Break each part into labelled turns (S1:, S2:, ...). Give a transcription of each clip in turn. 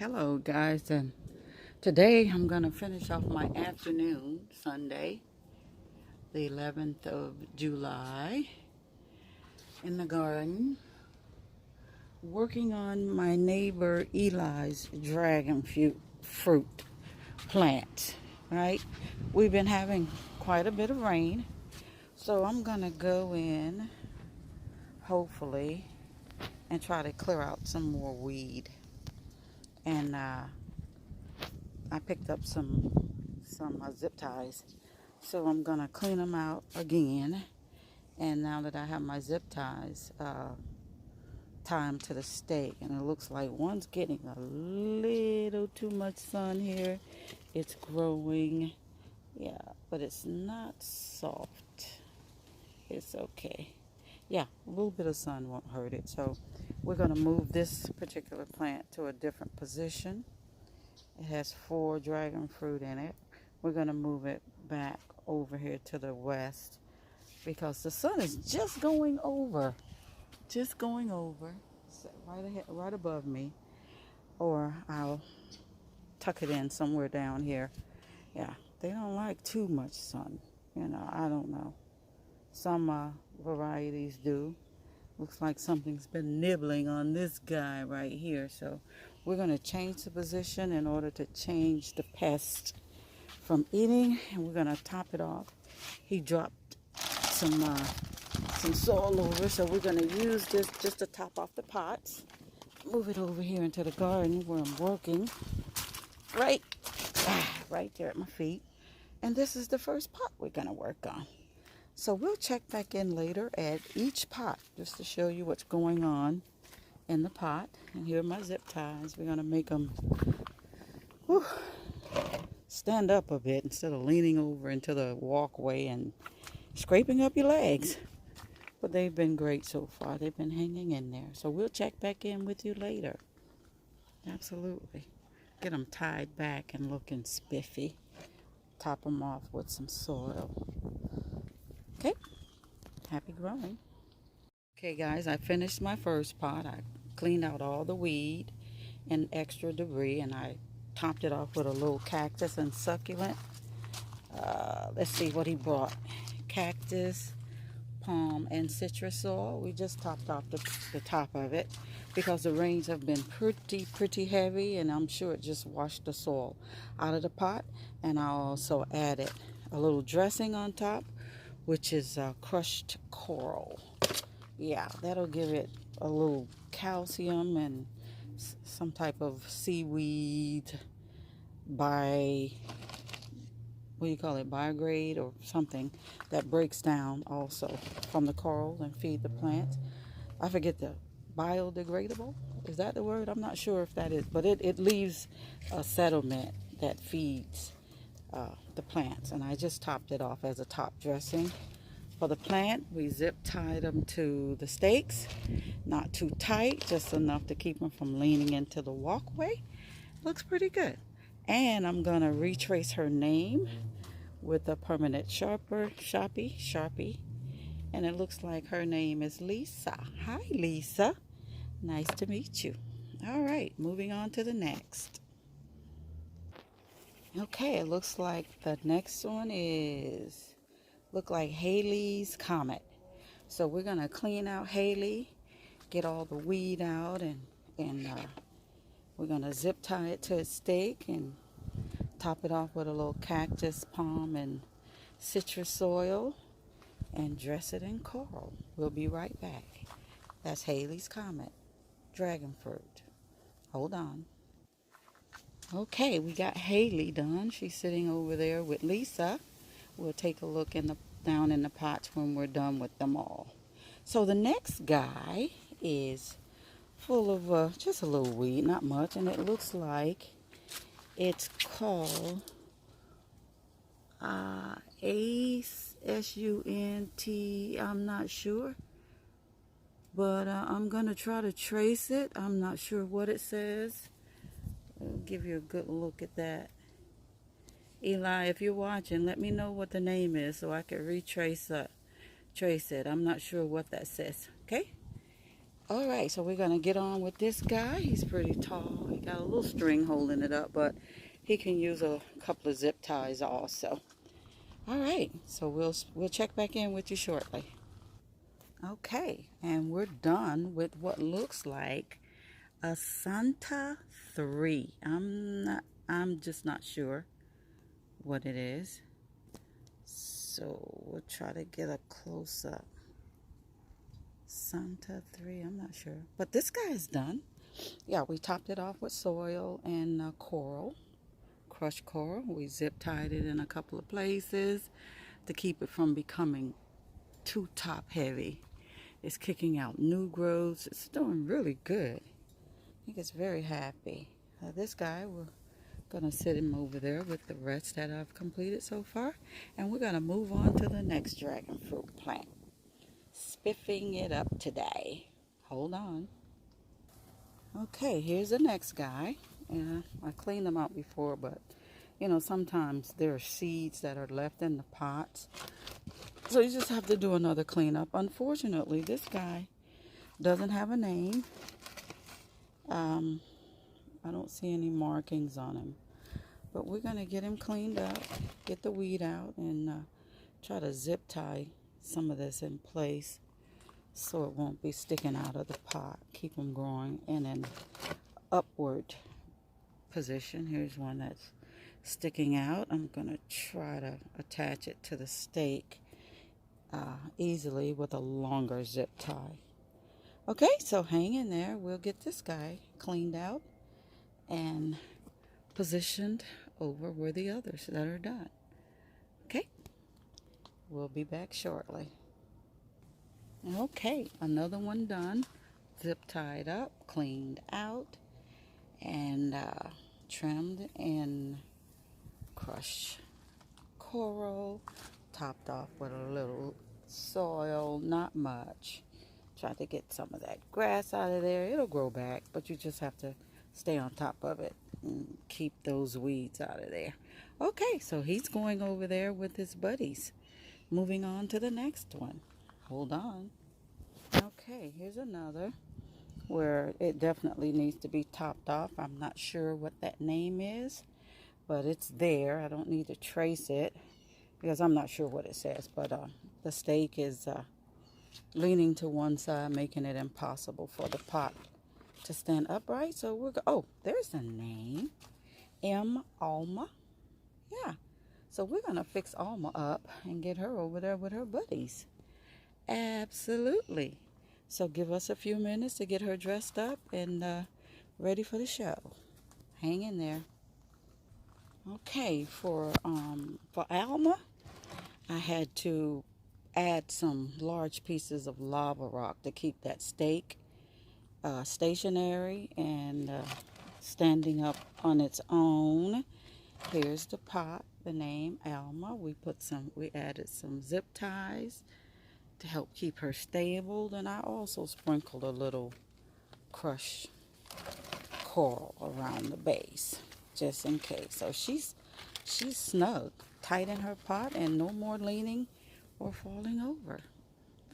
S1: Hello guys, and today I'm going to finish off my afternoon, Sunday, the 11th of July, in the garden, working on my neighbor Eli's dragon fruit plant, right? We've been having quite a bit of rain, so I'm going to go in, hopefully, and try to clear out some more weed. And I picked up some zip ties, so I'm gonna clean them out again. And now that I have my zip ties, tie them to the stake, and it looks like one's getting a little too much sun here. It's growing, yeah, but it's not soft. It's okay. Yeah, a little bit of sun won't hurt it. So we're gonna move this particular plant to a different position. It has 4 dragon fruit in it. We're going to move it back over here to the west because the sun is just going over. Just going over. Right ahead, right above me. Or I'll tuck it in somewhere down here. Yeah, they don't like too much sun. I don't know. Some varieties do. Looks like something's been nibbling on this guy right here. So we're going to change the position in order to change the pest from eating. And we're going to top it off. He dropped some soil over, so we're going to use this just to top off the pots. Move it over here into the garden where I'm working. Right there at my feet. And this is the first pot we're going to work on. So we'll check back in later at each pot just to show you what's going on in the pot. And here are my zip ties. We're going to make them stand up a bit instead of leaning over into the walkway and scraping up your legs. But they've been great so far. They've been hanging in there. So we'll check back in with you later. Absolutely. Get them tied back and looking spiffy. Top them off with some soil. Okay, happy growing. Okay guys, I finished my first pot. I cleaned out all the weed and extra debris, and I topped it off with a little cactus and succulent. Let's see what he brought. Cactus, palm, and citrus soil. We just topped off the top of it because the rains have been pretty heavy, and I'm sure it just washed the soil out of the pot. And I also added a little dressing on top, which is crushed coral. Yeah, that'll give it a little calcium and some type of seaweed biodegrade or something that breaks down also from the coral and feed the plants. I forget the biodegradable. Is that the word? I'm not sure if that is, but it leaves a settlement that feeds the plants. And I just topped it off as a top dressing. For the plant, we zip tied them to the stakes, not too tight, just enough to keep them from leaning into the walkway. Looks pretty good. And I'm going to retrace her name with a permanent Sharpie. And it looks like her name is Lisa. Hi, Lisa. Nice to meet you. All right, moving on to the next. Okay, it looks like the next one look like Halley's Comet. So we're gonna clean out Haley, get all the weed out, and we're gonna zip tie it to a stake and top it off with a little cactus, palm, and citrus soil, and dress it in coral. We'll be right back. That's Halley's Comet, dragon fruit. Hold on. Okay, we got Haley done. She's sitting over there with Lisa. We'll take a look down in the pots when we're done with them all. So the next guy is full of just a little weed, not much, and it looks like it's called Asunt. I'm not sure, but I'm gonna try to trace it. I'm not sure what it says. I'll give you a good look at that. Eli, if you're watching, let me know what the name is so I can trace it. I'm not sure what that says. Okay? All right, so we're going to get on with this guy. He's pretty tall. He got a little string holding it up, but he can use a couple of zip ties also. All right, so we'll check back in with you shortly. Okay, and we're done with what looks like a Santa 3. I'm just not sure what it is. So we'll try to get a close up. Santa 3, I'm not sure. But this guy is done. Yeah, we topped it off with soil and coral, crushed coral. We zip tied it in a couple of places to keep it from becoming too top heavy. It's kicking out new growths. It's doing really good. I think it's very happy. This guy, we're going to sit him over there with the rest that I've completed so far. And we're going to move on to the next dragon fruit plant. Spiffing it up today. Hold on. Okay, here's the next guy. I cleaned them out before, but sometimes there are seeds that are left in the pots. So you just have to do another cleanup. Unfortunately, this guy doesn't have a name. I don't see any markings on him. But we're going to get him cleaned up, get the weed out, and try to zip tie some of this in place so it won't be sticking out of the pot. Keep them growing in an upward position. Here's one that's sticking out. I'm going to try to attach it to the stake easily with a longer zip tie. Okay, so hang in there. We'll get this guy cleaned out and positioned over where the others that are done. Okay, we'll be back shortly. Okay, another one done. Zip tied up, cleaned out, and trimmed in crushed coral, topped off with a little soil, not much. Try to get some of that grass out of there. It'll grow back, but you just have to stay on top of it and keep those weeds out of there. Okay, so he's going over there with his buddies. Moving on to the next one. Hold on. Okay, here's another where it definitely needs to be topped off. I'm not sure what that name is, but it's there. I don't need to trace it because I'm not sure what it says, but the stake is leaning to one side, making it impossible for the pot to stand upright. So oh, there's the name. Alma. Yeah. So we're going to fix Alma up and get her over there with her buddies. Absolutely. So give us a few minutes to get her dressed up and ready for the show. Hang in there. Okay, for Alma, I had to add some large pieces of lava rock to keep that stake stationary and standing up on its own. Here's the pot, the name Alma. We added some zip ties to help keep her stable, and I also sprinkled a little crushed coral around the base just in case. So she's snug, tight in her pot, and no more leaning or falling over.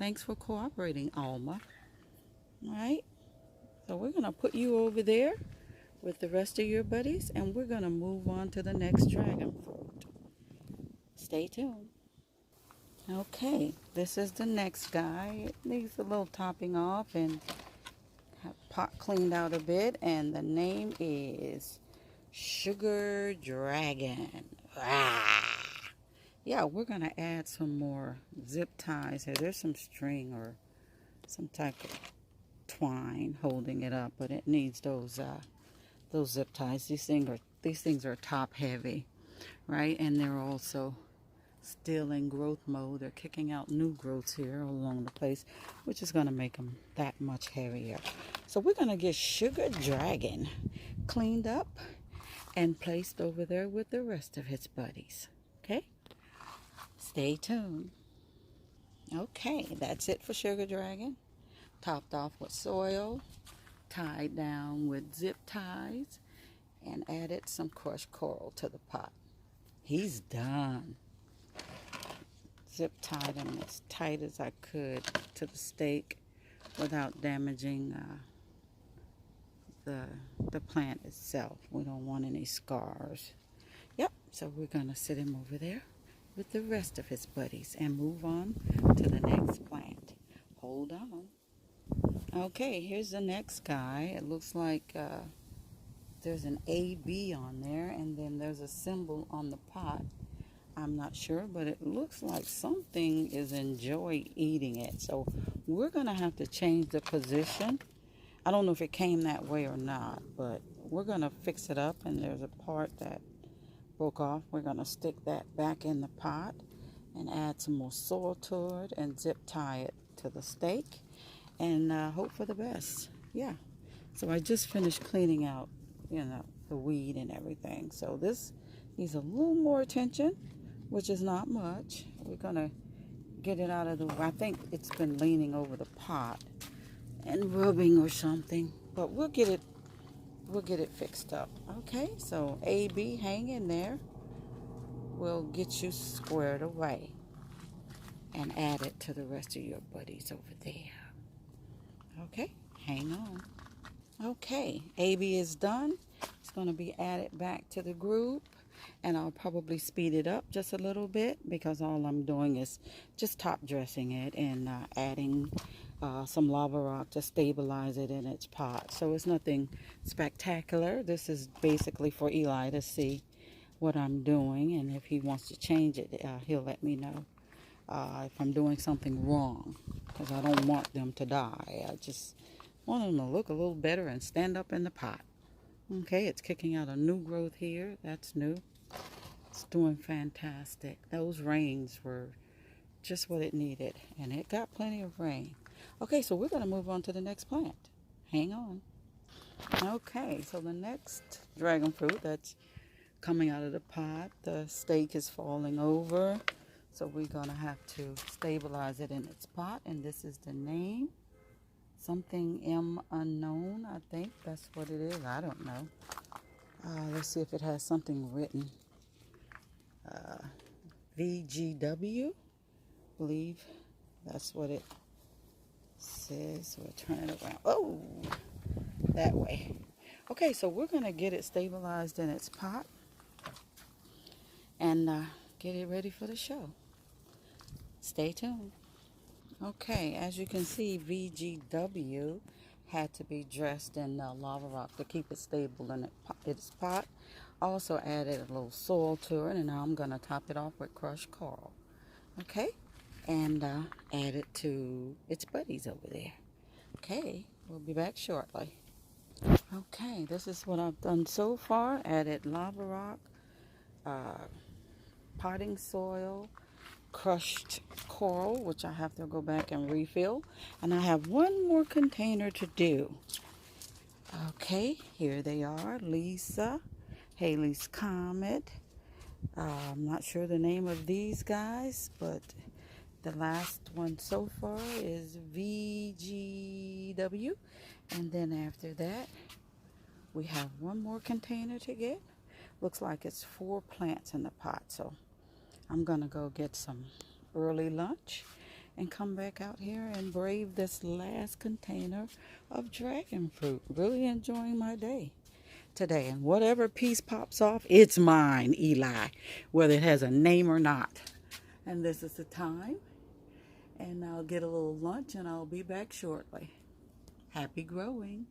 S1: Thanks for cooperating, Alma. All right, so we're gonna put you over there with the rest of your buddies, and we're gonna move on to the next dragon fruit. Stay tuned. Okay, this is the next guy. It needs a little topping off and pot cleaned out a bit, and the name is Sugar Dragon. Ah! Yeah, we're going to add some more zip ties here. There's some string or some type of twine holding it up, but it needs those zip ties. These things are top heavy, right? And they're also still in growth mode. They're kicking out new growths here along the place, which is going to make them that much heavier. So we're going to get Sugar Dragon cleaned up and placed over there with the rest of his buddies. Okay? Stay tuned. Okay, that's it for Sugar Dragon. Topped off with soil, tied down with zip ties, and added some crushed coral to the pot. He's done. Zip tied him as tight as I could to the stake without damaging the plant itself. We don't want any scars. Yep, so we're going to sit him over there with the rest of his buddies and move on to the next plant. Hold on. Okay, here's the next guy. It looks like there's an AB on there, and then there's a symbol on the pot. I'm not sure, but it looks like something is enjoying eating it. So we're going to have to change the position. I don't know if it came that way or not, but we're going to fix it up, and there's a part that broke off. We're going to stick that back in the pot and add some more soil to it and zip tie it to the stake and hope for the best. Yeah. So I just finished cleaning out, the weed and everything. So this needs a little more attention, which is not much. We're going to get it out of the way. I think it's been leaning over the pot and rubbing or something, but we'll get it fixed up. Okay, so AB, hang in there. We'll get you squared away and add it to the rest of your buddies over there. Okay, hang on. Okay, AB is done. It's going to be added back to the group, and I'll probably speed it up just a little bit because all I'm doing is just top dressing it and adding some lava rock to stabilize it in its pot. So it's nothing spectacular. This is basically for Eli to see what I'm doing, and if he wants to change it, he'll let me know if I'm doing something wrong, because I don't want them to die. I just want them to look a little better and stand up in the pot. Okay, it's kicking out a new growth here. That's new. It's doing fantastic. Those rains were just what it needed, and it got plenty of rain. Okay, so we're going to move on to the next plant. Hang on. Okay, so the next dragon fruit that's coming out of the pot, the stake is falling over, so we're going to have to stabilize it in its pot, and this is the name. Something M unknown, I think that's what it is. I don't know. Let's see if it has something written. VGW, believe that's what it says. We'll turn it around. Oh, that way. Okay, so we're going to get it stabilized in its pot and get it ready for the show. Stay tuned. Okay, as you can see, VGW had to be dressed in lava rock to keep it stable in its pot. Also added a little soil to it, and now I'm going to top it off with crushed coral. Okay, and add it to its buddies over there. Okay, we'll be back shortly. Okay, this is what I've done so far. Added lava rock, potting soil, crushed coral, which I have to go back and refill, and I have one more container to do. Okay, here they are. Lisa, Halley's Comet. I'm not sure the name of these guys, but the last one so far is VGW, and then after that we have one more container to get. Looks like it's 4 plants in the pot, so I'm gonna go get some early lunch and come back out here and brave this last container of dragon fruit. Really enjoying my day today, and whatever piece pops off, it's mine, Eli, whether it has a name or not. And this is the time, and I'll get a little lunch and I'll be back shortly. Happy growing.